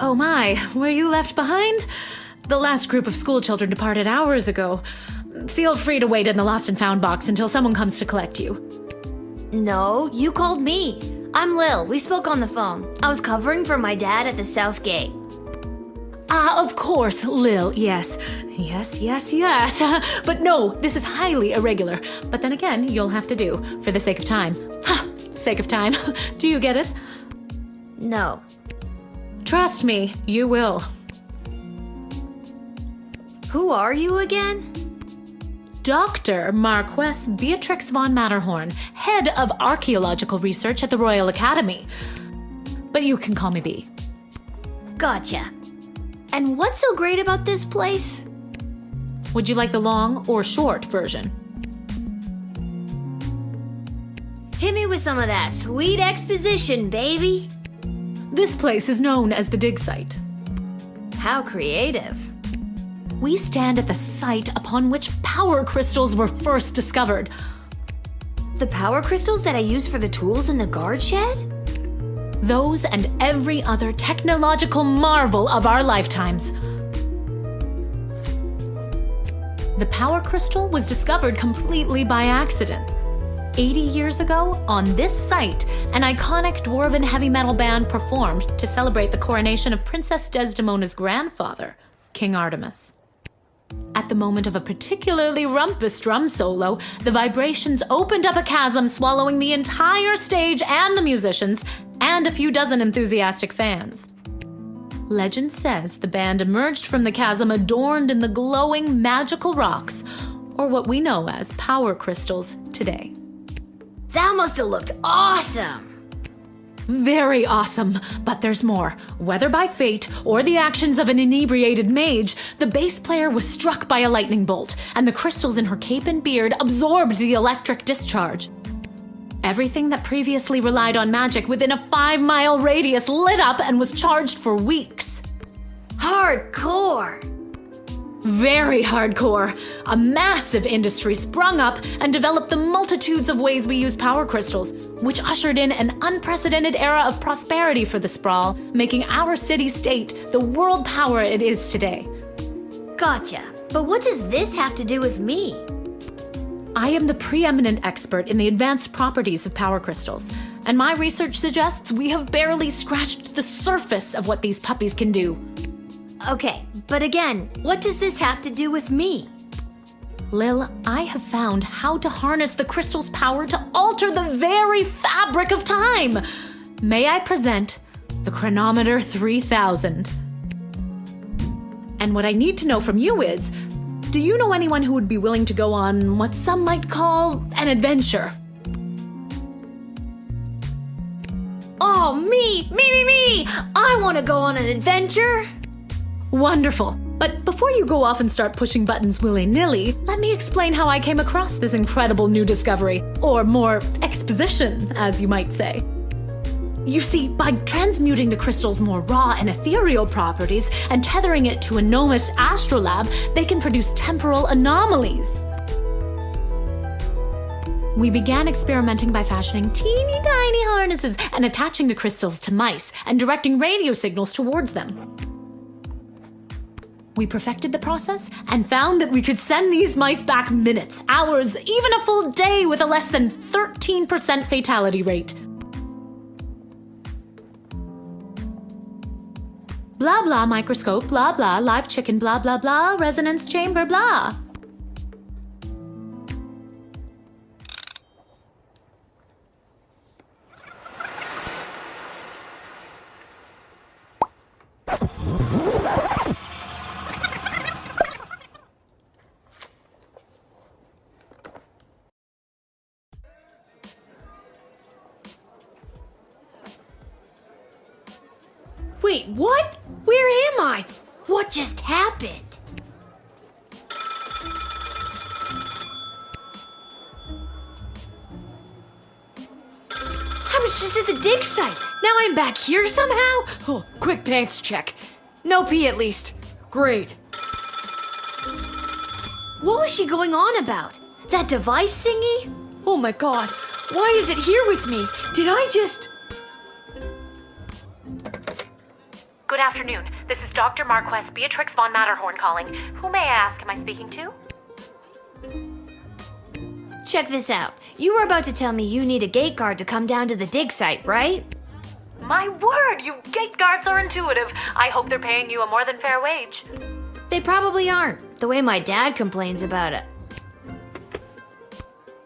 Oh my, were you left behind? The last group of school children departed hours ago. Feel free to wait in the lost and found box until someone comes to collect you. No, you called me. I'm Lil. We spoke on the phone. I was covering for my dad at the South Gate. Ah, of course, Lil, yes. Yes. But no, this is highly irregular. But then again, you'll have to do, for the sake of time. Sake of time. Do you get it? No. Trust me, you will. Who are you again? Dr. Marquess Beatrix von Matterhorn, head of archaeological research at the Royal Academy. But you can call me B. Gotcha. And what's so great about this place? Would you like the long or short version? Hit me with some of that sweet exposition, baby. This place is known as the dig site. How creative. We stand at the site upon which power crystals were first discovered. The power crystals that I use for the tools in the guard shed? Those and every other technological marvel of our lifetimes. The power crystal was discovered completely by accident. 80 years ago, on this site, an iconic dwarven heavy metal band performed to celebrate the coronation of Princess Desdemona's grandfather, King Artemis. At the moment of a particularly rumpus drum solo, the vibrations opened up a chasm, swallowing the entire stage and the musicians, and a few dozen enthusiastic fans. Legend says the band emerged from the chasm adorned in the glowing magical rocks, or what we know as power crystals today. That must have looked awesome! Very awesome, but there's more. Whether by fate or the actions of an inebriated mage, the bass player was struck by a lightning bolt, and the crystals in her cape and beard absorbed the electric discharge. Everything that previously relied on magic within a 5-mile radius lit up and was charged for weeks. Hardcore! Very hardcore. A massive industry sprung up and developed the multitudes of ways we use power crystals, which ushered in an unprecedented era of prosperity for the sprawl, making our city-state the world power it is today. Gotcha. But what does this have to do with me? I am the preeminent expert in the advanced properties of power crystals, and my research suggests we have barely scratched the surface of what these puppies can do. Okay, but again, what does this have to do with me? Lil, I have found how to harness the crystal's power to alter the very fabric of time. May I present the Chronometer 3000? And what I need to know from you is, do you know anyone who would be willing to go on what some might call an adventure? Oh, me! I want to go on an adventure! Wonderful. But before you go off and start pushing buttons willy-nilly, let me explain how I came across this incredible new discovery, or more exposition, as you might say. You see, by transmuting the crystal's more raw and ethereal properties and tethering it to a gnomish astrolabe, they can produce temporal anomalies. We began experimenting by fashioning teeny tiny harnesses and attaching the crystals to mice and directing radio signals towards them. We perfected the process and found that we could send these mice back minutes, hours, even a full day with a less than 13% fatality rate. Blah blah microscope, blah blah live chicken, blah blah blah resonance chamber, blah. Wait, what? Where am I? What just happened? was just at the dig site. Now I'm back here somehow? Oh, quick pants check. No pee at least. Great. What was she going on about? That device thingy? Oh my god, why is it here with me? Did I just... Good afternoon. This is Dr. Marquess Beatrix von Matterhorn calling. Who may I ask am I speaking to? Check this out. You were about to tell me you need a gate guard to come down to the dig site, right? My word, you gate guards are intuitive. I hope they're paying you a more than fair wage. They probably aren't, the way my dad complains about it.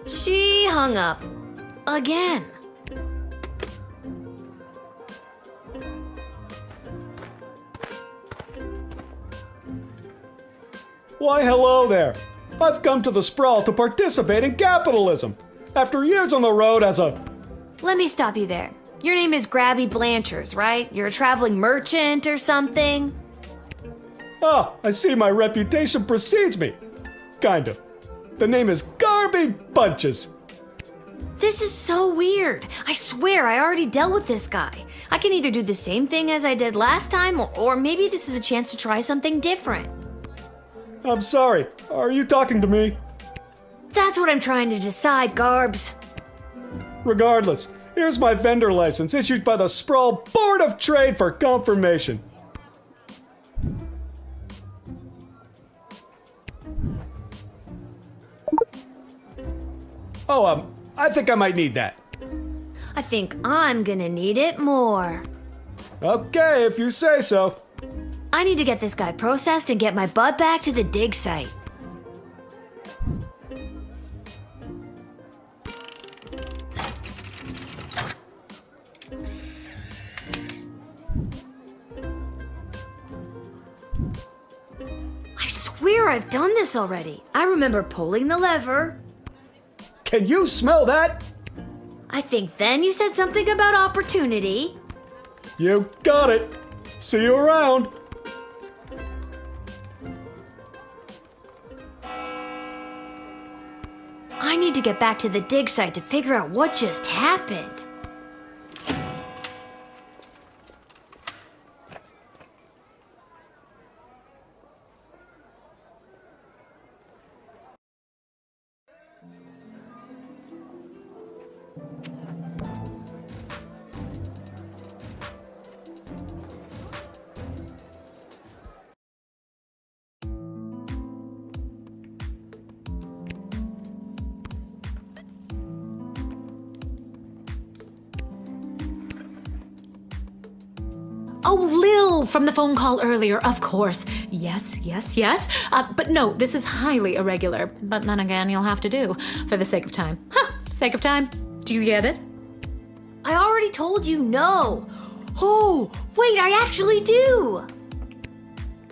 She hung up. Again. Why, hello there. I've come to the Sprawl to participate in capitalism. After years on the road as a... Let me stop you there. Your name is Grabby Blanchers, right? You're a traveling merchant or something? Ah, I see my reputation precedes me. Kind of. The name is Garby Bunches. This is so weird. I swear I already dealt with this guy. I can either do the same thing as I did last time, or maybe this is a chance to try something different. I'm sorry. Are you talking to me? That's what I'm trying to decide, Garbs. Regardless, here's my vendor license issued by the Sprawl Board of Trade for confirmation. Oh, I think I might need that. I think I'm gonna need it more. Okay, if you say so. I need to get this guy processed and get my butt back to the dig site. I swear I've done this already. I remember pulling the lever. Can you smell that? I think then you said something about opportunity. You got it. See you around. I need to get back to the dig site to figure out what just happened. Oh, Lil from the phone call earlier, of course. Yes. But no, this is highly irregular. But then again, you'll have to do, for the sake of time. Sake of time. Do you get it? I already told you no. Oh, wait, I actually do.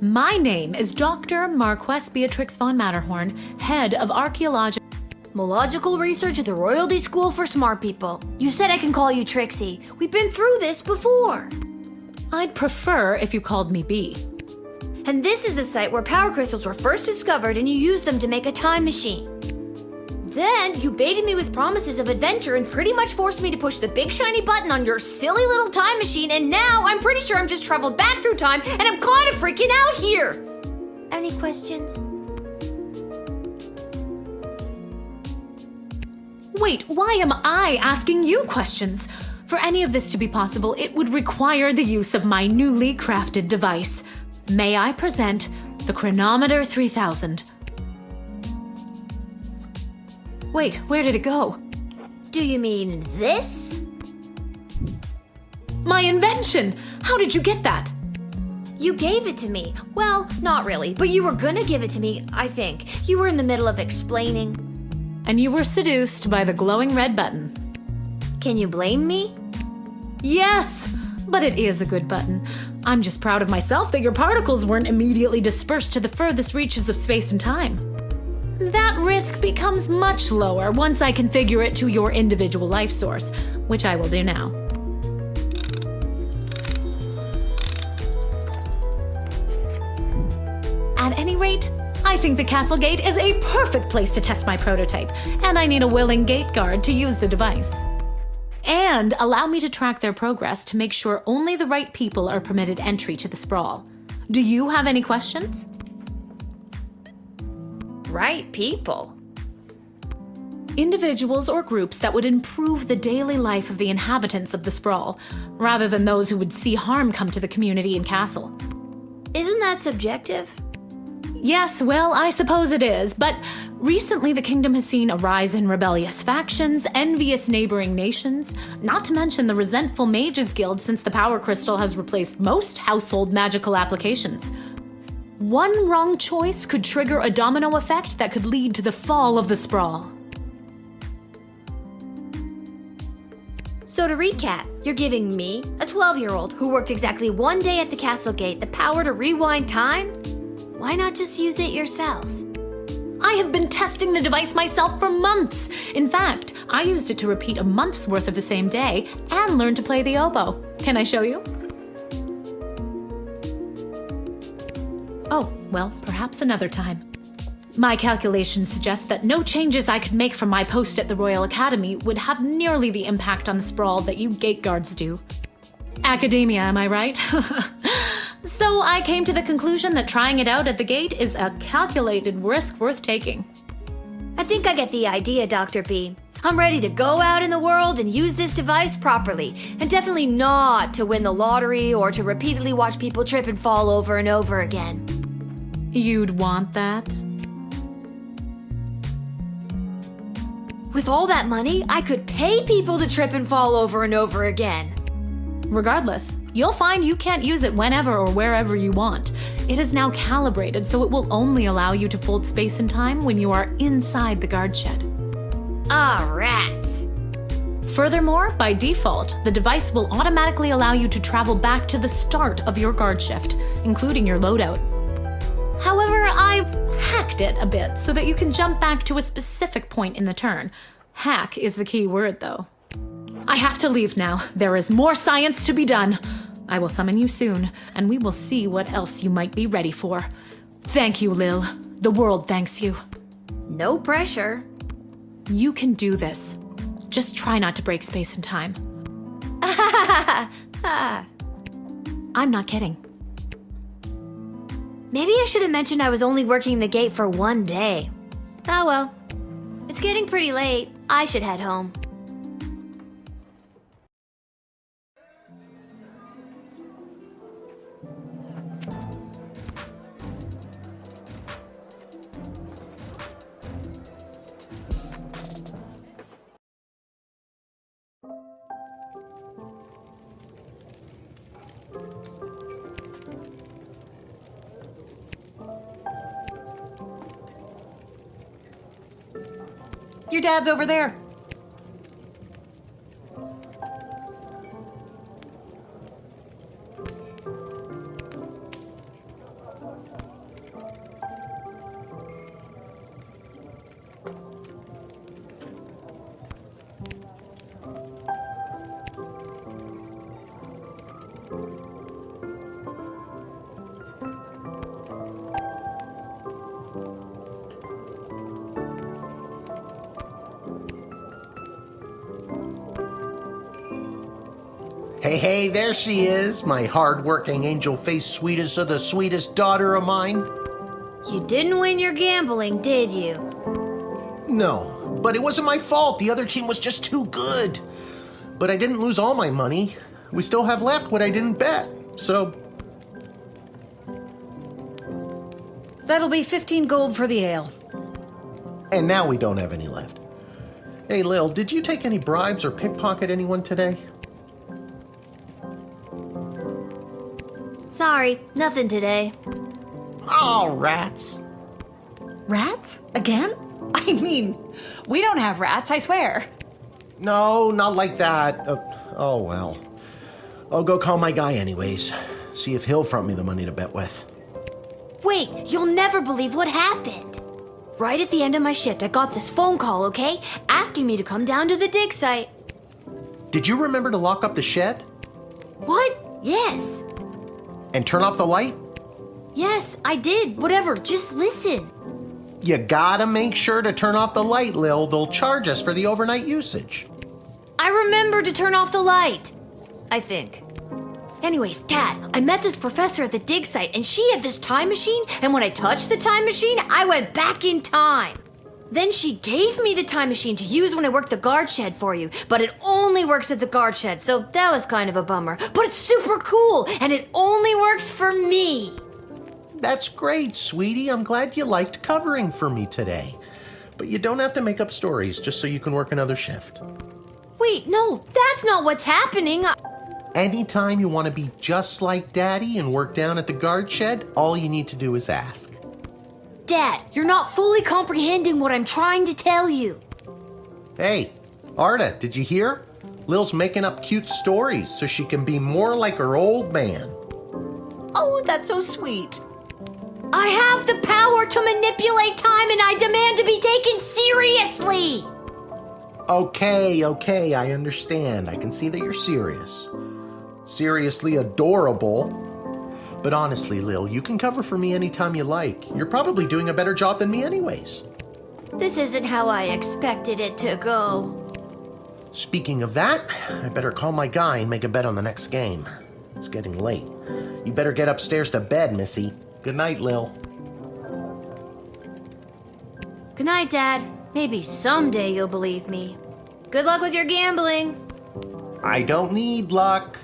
My name is Dr. Marquess Beatrix von Matterhorn, head of archaeological... Mological research at the Royalty School for Smart People. You said I can call you Trixie. We've been through this before. I'd prefer if you called me B. And this is the site where power crystals were first discovered and you used them to make a time machine. Then you baited me with promises of adventure and pretty much forced me to push the big shiny button on your silly little time machine, and now I'm pretty sure I'm just traveled back through time and I'm kind of freaking out here. Any questions? Wait, why am I asking you questions? For any of this to be possible, it would require the use of my newly crafted device. May I present the Chronometer 3000? Wait, where did it go? Do you mean this? My invention! How did you get that? You gave it to me. Well, not really, but you were gonna give it to me, I think. You were in the middle of explaining. And you were seduced by the glowing red button. Can you blame me? Yes! But it is a good button. I'm just proud of myself that your particles weren't immediately dispersed to the furthest reaches of space and time. That risk becomes much lower once I configure it to your individual life source, which I will do now. At any rate, I think the castle gate is a perfect place to test my prototype, and I need a willing gate guard to use the device. and allow me to track their progress to make sure only the right people are permitted entry to the sprawl. Do you have any questions? Right people. Individuals or groups that would improve the daily life of the inhabitants of the sprawl, rather than those who would see harm come to the community and castle. Isn't that subjective? Yes, well, I suppose it is, but recently the kingdom has seen a rise in rebellious factions, envious neighboring nations, not to mention the resentful Mages Guild since the Power Crystal has replaced most household magical applications. One wrong choice could trigger a domino effect that could lead to the fall of the sprawl. So to recap, you're giving me, a 12-year-old who worked exactly 1 day at the castle gate, the power to rewind time? Why not just use it yourself? I have been testing the device myself for months. In fact, I used it to repeat a month's worth of the same day and learn to play the oboe. Can I show you? Oh, well, perhaps another time. My calculations suggest that no changes I could make from my post at the Royal Academy would have nearly the impact on the sprawl that you gate guards do. Academia, am I right? So I came to the conclusion that trying it out at the gate is a calculated risk worth taking. I think I get the idea, Dr. B. I'm ready to go out in the world and use this device properly, and definitely not to win the lottery or to repeatedly watch people trip and fall over and over again. You'd want that? With all that money, I could pay people to trip and fall over and over again. Regardless, you'll find you can't use it whenever or wherever you want. It is now calibrated, so it will only allow you to fold space and time when you are inside the guard shed. Ah, rats. Furthermore, by default, the device will automatically allow you to travel back to the start of your guard shift, including your loadout. However, I've hacked it a bit so that you can jump back to a specific point in the turn. Hack is the key word, though. I have to leave now. There is more science to be done. I will summon you soon, and we will see what else you might be ready for. Thank you, Lil. The world thanks you. No pressure. You can do this. Just try not to break space and time. I'm not kidding. Maybe I should have mentioned I was only working the gate for 1 day. Oh well. It's getting pretty late. I should head home. Your dad's over there. Hey, there she is, my hard-working, angel-faced sweetest of the sweetest daughter of mine. You didn't win your gambling, did you? No, but it wasn't my fault. The other team was just too good. But I didn't lose all my money. We still have left what I didn't bet, so... That'll be 15 gold for the ale. And now we don't have any left. Hey, Lil, did you take any bribes or pickpocket anyone today? Sorry, nothing today. Oh, rats. Rats? Again? I mean, we don't have rats, I swear. No, not like that. Oh, well. I'll go call my guy anyways. See if he'll front me the money to bet with. Wait, you'll never believe what happened. Right at the end of my shift, I got this phone call, okay? Asking me to come down to the dig site. Did you remember to lock up the shed? What? Yes. And turn off the light? Yes, I did. Whatever, just listen. You gotta make sure to turn off the light, Lil. They'll charge us for the overnight usage. I I remember to turn off the light. I think. Anyways, Dad, I met this professor at the dig site, and she had this time machine, and when I touched the time machine, I went back in time. Then she gave me the time machine to use when I worked the guard shed for you, but it only works at the guard shed, so that was kind of a bummer. But it's super cool, and it only works for me. That's great, sweetie. I'm glad you liked covering for me today. But you don't have to make up stories just so you can work another shift. Wait, no, that's not what's happening. Anytime you want to be just like Daddy and work down at the guard shed, all you need to do is ask. Dad, you're not fully comprehending what I'm trying to tell you. Hey, Arda, did you hear? Lil's making up cute stories so she can be more like her old man. Oh, that's so sweet. I have the power to manipulate time, and I demand to be taken seriously. Okay, I understand. I can see that you're serious. Seriously adorable. But honestly, Lil, you can cover for me anytime you like. You're probably doing a better job than me anyways. This isn't how I expected it to go. Speaking of that, I better call my guy and make a bet on the next game. It's getting late. You better get upstairs to bed, Missy. Good night, Lil. Good night, Dad. Maybe someday you'll believe me. Good luck with your gambling. I don't need luck.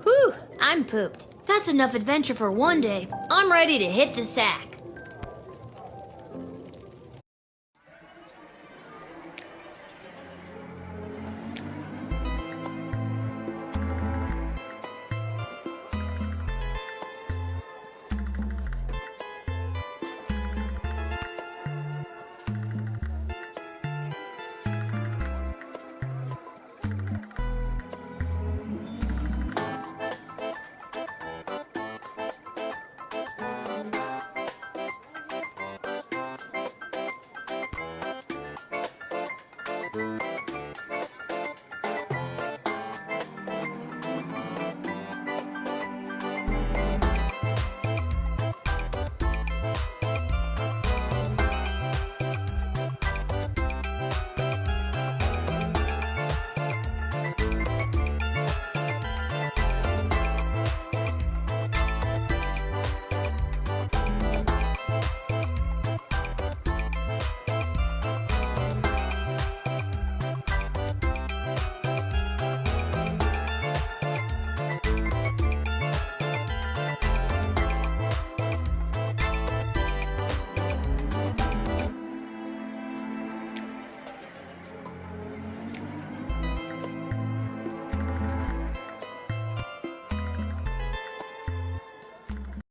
Whew, I'm pooped. That's enough adventure for one day. I'm ready to hit the sack.